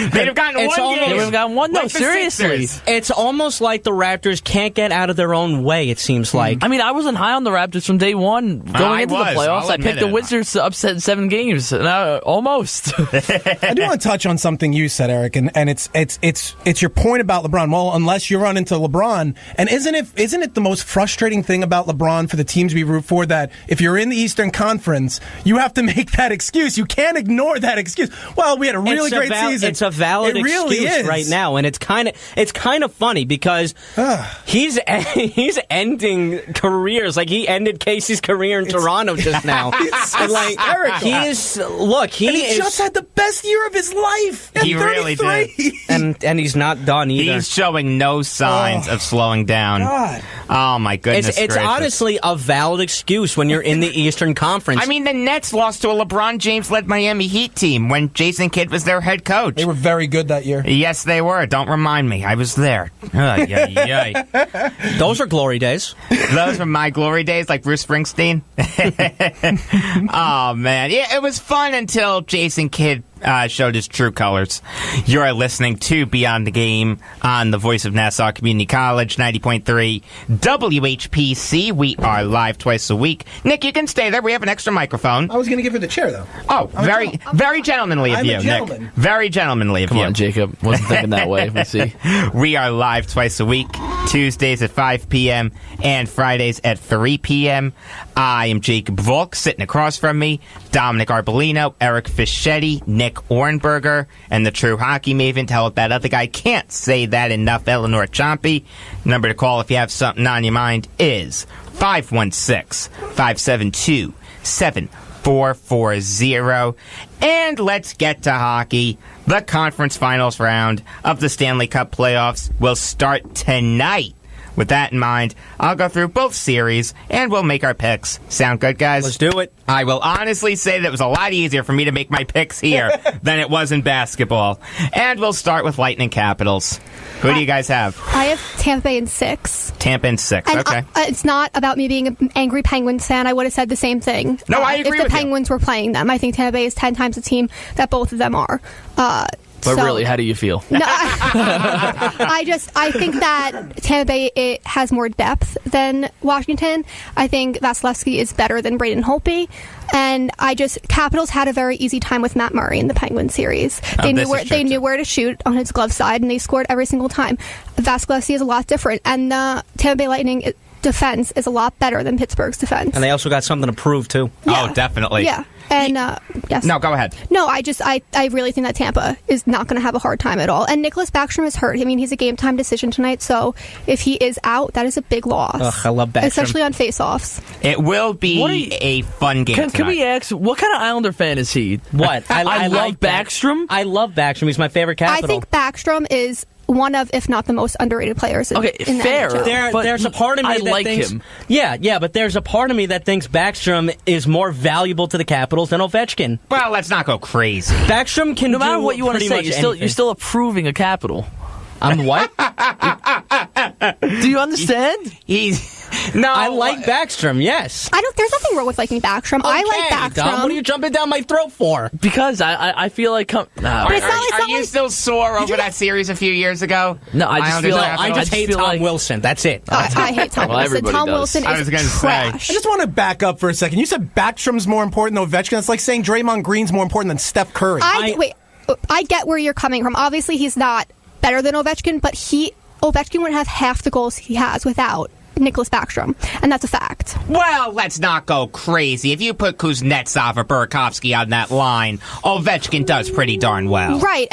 They'd have gotten one game. They would have gotten one. No, Like the seriously. Sixers. It's almost like the Raptors can't get out of their own way, it seems like. I mean, I wasn't high on the Raptors from day one going into the playoffs. I picked the Wizards to upset in 7 games. Almost. I do want to touch on something you said, Eric, and it's your point about LeBron. Well, unless you run into LeBron, and isn't it the most frustrating thing about LeBron for the teams we root for that if you're in the Eastern Conference, you have to make that excuse. You can't ignore that excuse. Well, we had a really great season. It's a valid excuse right now, and it's kind of funny because he's ending careers. Like he ended Casey's career in Toronto just now. And like he just had the best year of his life. He really did, and he's not done either. He's showing no signs of slowing down. God. Oh my goodness! It's honestly a valid excuse when you're in the Eastern Conference. I mean, the Nets lost to a LeBron James-led Miami Heat team when Jason Kidd was their head coach. They were very good that year. Yes, they were. Don't remind me. I was there. Those are glory days. Those were my glory days, like Bruce Springsteen. Oh, man. Yeah, it was fun until Jason Kidd showed his true colors. You are listening to Beyond the Game on the Voice of Nassau Community College, 90.3 WHPC. We are live twice a week. Nick, you can stay there. We have an extra microphone. I was going to give her the chair, though. Oh, very gentlemanly of you, Nick. Very gentlemanly of you. Come on, Jacob. Wasn't thinking that way. Let's see. We are live twice a week, Tuesdays at 5 p.m. and Fridays at 3 p.m. I am Jacob Volk. Sitting across from me, Dominic Arbolino, Eric Fischetti, Nick Ornberger, and the true hockey maven. Tell it that other guy can't say that enough, Eleanor Chompy. Number to call if you have something on your mind is 516-572-7440. And let's get to hockey. The conference finals round of the Stanley Cup playoffs will start tonight. With that in mind, I'll go through both series, and we'll make our picks. Sound good, guys? Let's do it. I will honestly say that it was a lot easier for me to make my picks here than it was in basketball. And we'll start with Lightning Capitals. Who do you guys have? I have Tampa Bay in 6. Tampa in 6, and okay. It's not about me being an angry Penguins fan. I would have said the same thing. No, I agree with you. If the Penguins were playing them. I think Tampa Bay is 10 times the team that both of them are. But really, how do you feel? No, I think that Tampa Bay it has more depth than Washington. I think Vasilevsky is better than Braden Holtby. And Capitals had a very easy time with Matt Murray in the Penguin series. They knew where to shoot on his glove side, and they scored every single time. Vasilevsky is a lot different, and the Tampa Bay Lightning defense is a lot better than Pittsburgh's defense. And they also got something to prove, too. Yeah. Oh, definitely. Yeah. And, yes. No, go ahead. No, I really think that Tampa is not going to have a hard time at all. And Nicholas Backstrom is hurt. I mean, he's a game-time decision tonight, so if he is out, that is a big loss. Ugh, I love Backstrom. Especially on face-offs. It will be a fun game tonight. Can we ask, what kind of Islander fan is he? What? I love Backstrom. I love Backstrom. He's my favorite Capital. I think Backstrom is one of, if not the most underrated players in fair. the NHL. There's a part of me that like thinks him. Yeah, but there's a part of me that thinks Backstrom is more valuable to the Capitals than Ovechkin. Well, let's not go crazy. Backstrom can no matter do what you want to say, anything. you're still approving a Capital. I'm what? Do you understand? I like Backstrom, yes. There's nothing wrong with liking Backstrom. Okay, I like Backstrom. Dom, what are you jumping down my throat for? Because I feel like... But it's not you still sore over that series a few years ago? No, I just feel like... I just hate Tom Wilson. That's it. I hate Tom Wilson. Tom Wilson is trash. I just want to back up for a second. You said Backstrom's more important than Ovechkin. It's like saying Draymond Green's more important than Steph Curry. I get where you're coming from. Obviously, he's not better than Ovechkin, but Ovechkin would have half the goals he has without Nicholas Backstrom, and that's a fact. Well, let's not go crazy. If you put Kuznetsov or Burakovsky on that line, Ovechkin does pretty darn well. Right,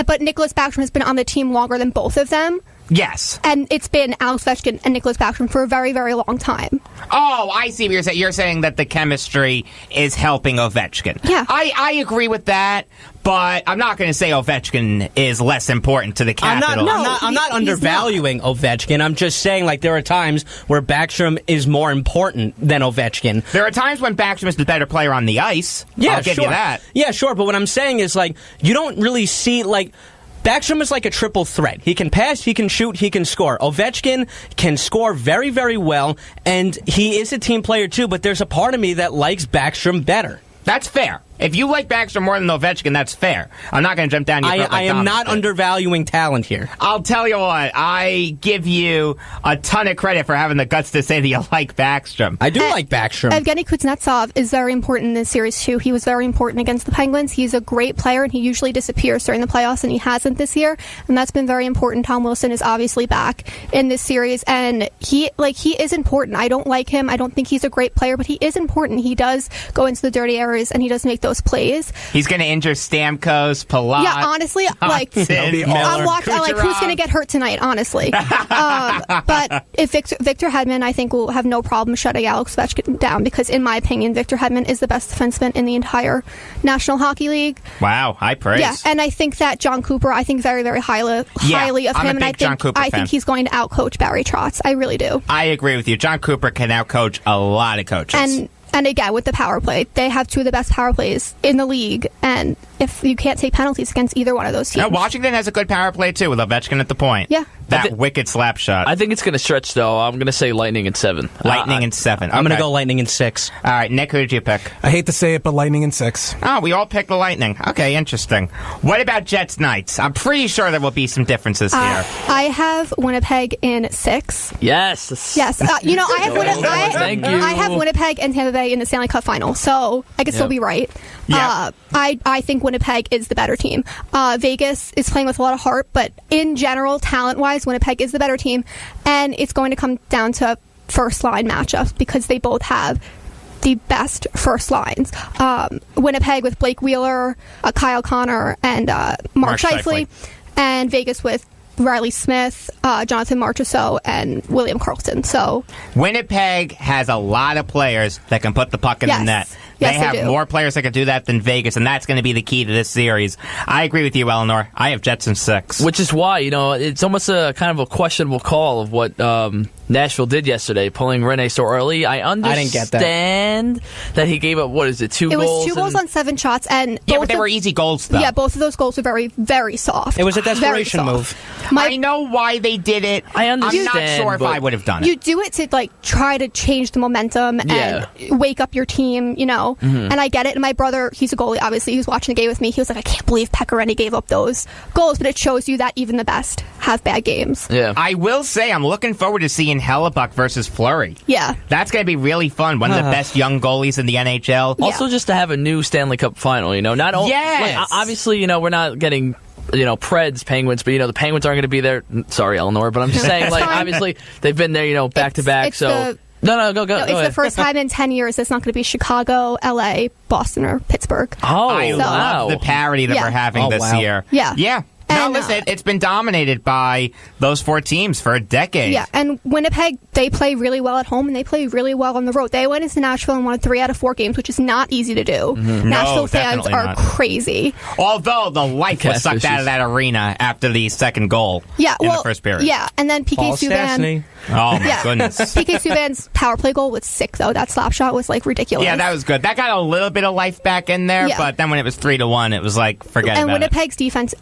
but Nicholas Backstrom has been on the team longer than both of them. Yes. And it's been Alex Ovechkin and Nicholas Backstrom for a very, very long time. Oh, I see what you're saying. You're saying that the chemistry is helping Ovechkin. Yeah. I agree with that, but I'm not going to say Ovechkin is less important to the Capitals. I'm not undervaluing Ovechkin. I'm just saying, like, there are times where Backstrom is more important than Ovechkin. There are times when Backstrom is the better player on the ice. Yeah, I'll give you that. Yeah, sure, but what I'm saying is, like, you don't really see, like... Backstrom is like a triple threat. He can pass, he can shoot, he can score. Ovechkin can score very, very well, and he is a team player too, but there's a part of me that likes Backstrom better. That's fair. If you like Backstrom more than Ovechkin, that's fair. I'm not going to jump down your throat. I am not undervaluing talent here. I'll tell you what. I give you a ton of credit for having the guts to say that you like Backstrom. I do like Backstrom. Evgeny Kuznetsov is very important in this series, too. He was very important against the Penguins. He's a great player, and he usually disappears during the playoffs, and he hasn't this year. And that's been very important. Tom Wilson is obviously back in this series, and he is important. I don't like him. I don't think he's a great player, but he is important. He does go into the dirty areas, and he does make those plays. He's going to injure Stamkos, Palat. Yeah, honestly, I'm watching. Like, who's going to get hurt tonight? Honestly, but if Victor Hedman, I think, will have no problem shutting Alex Ovechkin down because, in my opinion, Victor Hedman is the best defenseman in the entire National Hockey League. Wow, high praise. Yeah, and I think that John Cooper, I think very, very highly of him, and I think he's going to outcoach Barry Trotz. I really do. I agree with you. John Cooper can outcoach a lot of coaches. And again, with the power play, they have two of the best power plays in the league, and if you can't take penalties against either one of those teams. Now, Washington has a good power play, too, with Ovechkin at the point. Yeah. That wicked slap shot. I think it's going to stretch, though. I'm going to say Lightning in 7. Lightning in 7. Okay. I'm going to go Lightning in 6. All right, Nick, who did you pick? I hate to say it, but Lightning in 6. Oh, we all picked the Lightning. Okay, interesting. What about Jets Knights? I'm pretty sure there will be some differences here. I have Winnipeg in 6. Yes. Yes. I have Thank you. I have Winnipeg and Tampa Bay in the Stanley Cup final, so I could still be right. Yeah. I think Winnipeg is the better team. Vegas is playing with a lot of heart, but in general, talent-wise, Winnipeg is the better team, and it's going to come down to first-line matchups because they both have the best first lines. Winnipeg with Blake Wheeler, Kyle Connor, and Mark Scheifele, and Vegas with Riley Smith, Jonathan Marchessault, and William Karlsson. So Winnipeg has a lot of players that can put the puck in the net. They have more players that can do that than Vegas, and that's going to be the key to this series. I agree with you, Eleanor. I have Jets in 6. Which is why, it's almost a kind of a questionable call of what Nashville did yesterday, pulling Rene so early. I understand that he gave up, 2 goals? It was 2 goals on 7 shots. And but they were easy goals, though. Yeah, both of those goals were very, very soft. It was a desperation move. I know why they did it. I understand. I'm not sure if I would have done it. You do it to, try to change the momentum and wake up your team, Mm-hmm. And I get it. And my brother, he's a goalie, obviously. He was watching the game with me. He was like, I can't believe Pekka Rinne gave up those goals. But it shows you that even the best have bad games. Yeah. I will say, I'm looking forward to seeing Hellebuck versus Fleury. Yeah. That's going to be really fun. One of the best young goalies in the NHL. Also, just to have a new Stanley Cup final, not only... Yes! Obviously, we're not getting... Preds, Penguins, but the Penguins aren't going to be there. Sorry, Eleanor, but I'm just saying, obviously they've been there, back to back. So no, go. No, it's the first time in 10 years it's not going to be Chicago, LA, Boston, or Pittsburgh. Oh, I love the parity that we're having this year. Yeah. No, listen, it's been dominated by those 4 teams for a decade. Yeah, and Winnipeg, they play really well at home, and they play really well on the road. They went into Nashville and won 3 out of 4 games, which is not easy to do. Mm-hmm. Nashville fans are crazy. Although the life was sucked out of that arena after the second goal in the first period. Yeah, and then PK Subban. Oh, my goodness. PK Subban's power play goal was sick, though. That slap shot was, ridiculous. Yeah, that was good. That got a little bit of life back in there, but then when it was 3-1, it was forget about it. And Winnipeg's defense...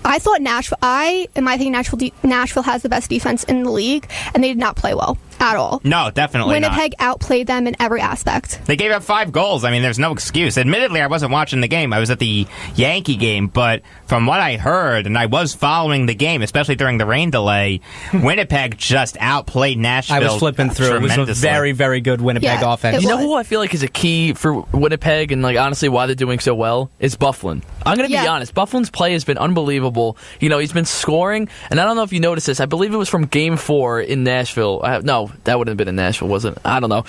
I thought in my opinion, Nashville has the best defense in the league, and they did not play well at all. No, definitely not. Winnipeg outplayed them in every aspect. They gave up 5 goals. I mean, there's no excuse. Admittedly, I wasn't watching the game. I was at the Yankee game, but from what I heard, and I was following the game, especially during the rain delay, Winnipeg just outplayed Nashville. I was flipping through. It was a very, very good Winnipeg offense. You know who I feel like is a key for Winnipeg and honestly why they're doing so well is Byfuglien. I'm going to be honest. Byfuglien's play has been unbelievable. He's been scoring, and I don't know if you noticed this. I believe it was from Game 4 in Nashville. No, that wouldn't have been in Nashville, was it? I don't know.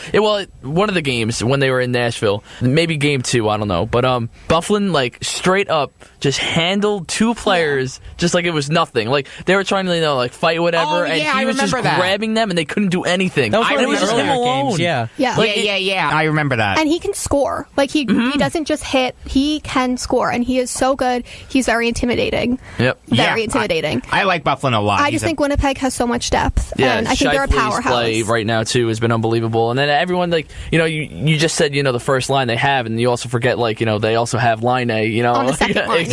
One of the games when they were in Nashville. Maybe Game 2, I don't know. But Byfuglien, straight up, just handled 2 players just like it was nothing. They were trying to, fight whatever, and he was just grabbing them, and they couldn't do anything. That was one of was just him alone. Games, Yeah. I remember that. And he can score. He doesn't just hit. He can score, and he is so good. He's very intimidating. Yep. Very intimidating. I like Byfuglien a lot. I just think Winnipeg has so much depth, and I think they're a powerhouse. Play right now too has been unbelievable, and then everyone you just said the first line they have, and you also forget they also have Line A on the second line.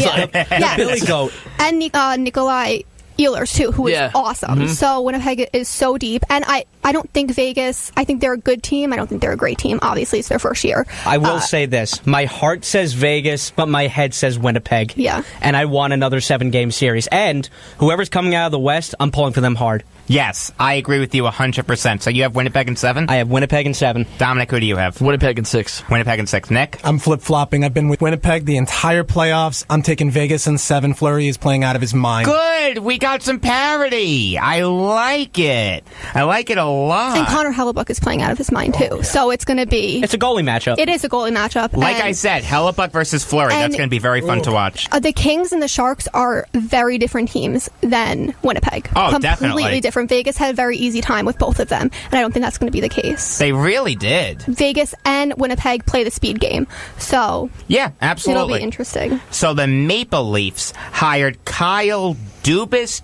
Billy Goat and Nikolai Ehlers too, who is awesome. So Winnipeg is so deep, and I don't think Vegas. I think they're a good team. I don't think they're a great team. Obviously, it's their first year. I will say this: my heart says Vegas, but my head says Winnipeg. Yeah, and I want another 7-game series. And whoever's coming out of the West, I'm pulling for them hard. Yes, I agree with you 100%. So you have Winnipeg in 7? I have Winnipeg in 7. Dominic, who do you have? Winnipeg in 6. Winnipeg in 6. Nick? I'm flip-flopping. I've been with Winnipeg the entire playoffs. I'm taking Vegas in 7. Fleury is playing out of his mind. Good! We got some parity. I like it. I like it a lot. And Connor Hellebuck is playing out of his mind, too. So it's going to be... It's a goalie matchup. It is a goalie matchup. Like I said, Hellebuck versus Fleury. That's going to be very fun to watch. The Kings and the Sharks are very different teams than Winnipeg. Oh, completely definitely. different. Vegas had a very easy time with both of them, and I don't think that's going to be the case. They really did. Vegas and Winnipeg play the speed game, so yeah, absolutely. It'll be interesting. So the Maple Leafs hired Kyle Dubas,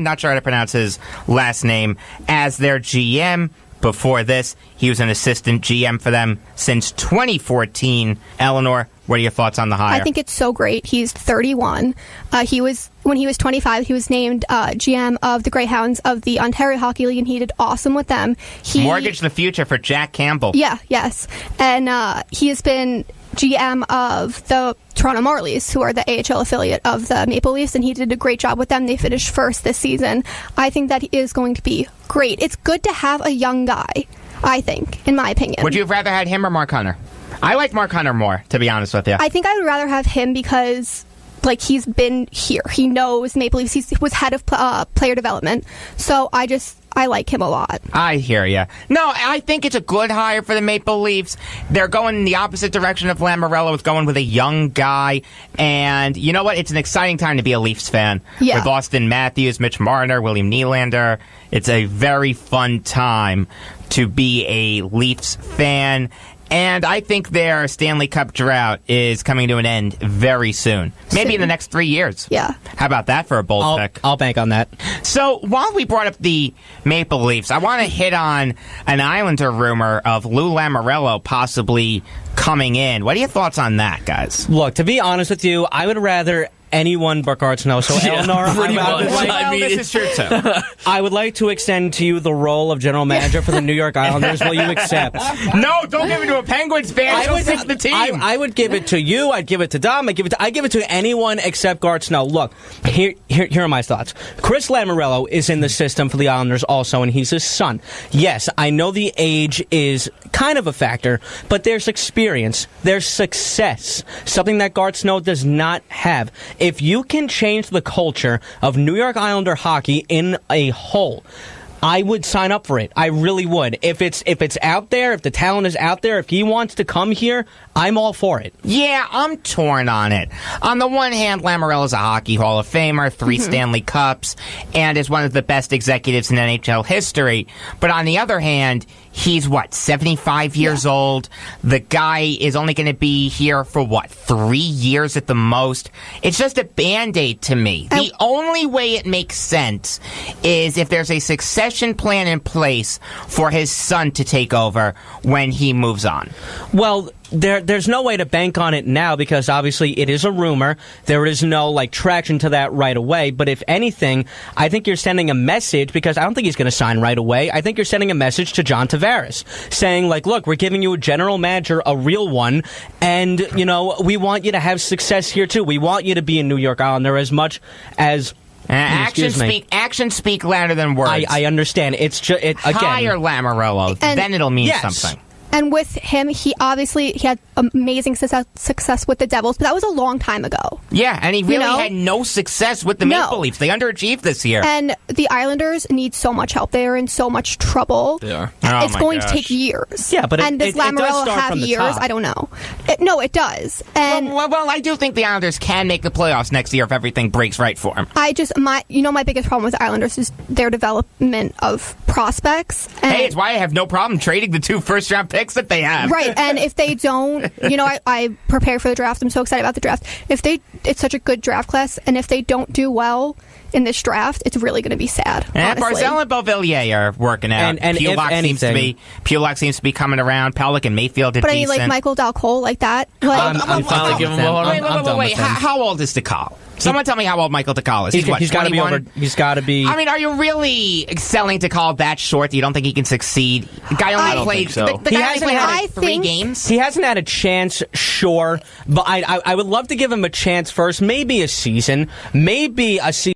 not sure how to pronounce his last name, as their GM. Before this, he was an assistant GM for them since 2014. Eleanor, what are your thoughts on the hire? I think it's so great. He's 31. When he was 25, he was named GM of the Greyhounds of the Ontario Hockey League, and he did awesome with them. He mortgaged the future for Jack Campbell. Yes. And he has been GM of the Toronto Marlies, who are the AHL affiliate of the Maple Leafs, and he did a great job with them. They finished first this season. I think that is going to be great. It's good to have a young guy, I think, in my opinion. Would you have rather had him or Mark Hunter? I like Mark Hunter more, to be honest with you. I think I would rather have him because... he's been here. He knows Maple Leafs. He was head of player development. So I like him a lot. I hear you. No, I think it's a good hire for the Maple Leafs. They're going in the opposite direction of Lamoriello. It's going with a young guy. And you know what? It's an exciting time to be a Leafs fan. Yeah. With Austin Matthews, Mitch Marner, William Nylander. It's a very fun time to be a Leafs fan. And I think their Stanley Cup drought is coming to an end very soon. Maybe in the next 3 years. Yeah. How about that for a bold pick? I'll bank on that. So, while we brought up the Maple Leafs, I want to hit on an Islander rumor of Lou Lamoriello possibly coming in. What are your thoughts on that, guys? Look, to be honest with you, I would rather anyone but Garth Snow. So, Eleanor, this is true, too. I would like to extend to you the role of general manager for the New York Islanders. Will you accept? No, don't give it to a Penguins fan. He'll fix the team. I would give it to you. I'd give it to Dom. I'd give it to anyone except Garth Snow. Look, here are my thoughts. Chris Lamoriello is in the system for the Islanders also, and he's his son. Yes, I know the age is kind of a factor, but there's experience, there's success, something that Garth Snow does not have. If you can change the culture of New York Islander hockey in a whole, I would sign up for it. I really would. If it's out there, if the talent is out there, if he wants to come here, I'm all for it. Yeah, I'm torn on it. On the one hand, Lamoriello's a Hockey Hall of Famer, 3 Stanley Cups, and is one of the best executives in NHL history. But on the other hand, he's, 75 years old? The guy is only going to be here for, 3 years at the most? It's just a Band-Aid to me. The only way it makes sense is if there's a succession plan in place for his son to take over when he moves on. Well, there's no way to bank on it now because obviously it is a rumor. There is no traction to that right away. But if anything, I think you're sending a message because I don't think he's going to sign right away. I think you're sending a message to John Tavares saying look, we're giving you a general manager, a real one, and we want you to have success here too. We want you to be a New York Islander as much as. Actions speak louder than words. I understand. It's just again. Hire Lamoriello, then it'll mean something. And with him, he had amazing success with the Devils, but that was a long time ago. Yeah, and he really had no success with the Maple Leafs. They underachieved this year. And the Islanders need so much help. They are in so much trouble. They are. It's going to take years. Yeah, but does Lamoriello have years? I don't know. No, it does. And well, I do think the Islanders can make the playoffs next year if everything breaks right for them. My biggest problem with the Islanders is their development of prospects. Hey, it's why I have no problem trading the 2 first-round picks that they have. Right, and if they don't, I prepare for the draft. I'm so excited about the draft. It's such a good draft class, and if they don't do well in this draft, it's really going to be sad. And Barzell and Beauvillier are working out. And Pulock seems to be coming around. Pellick and Mayfield did decent. But Michael Dalcole like that. I'm finally giving him a Wait. How old is DeCall? Someone tell me how old Michael Takal is. He's got to be 21? over. He's got to be. I mean, are you really selling Takal that short? You don't think he can succeed? The guy only played. think so. The guy only played I 3 think- games. He hasn't had a chance, sure, but I would love to give him a chance first. Maybe a season. Maybe a season.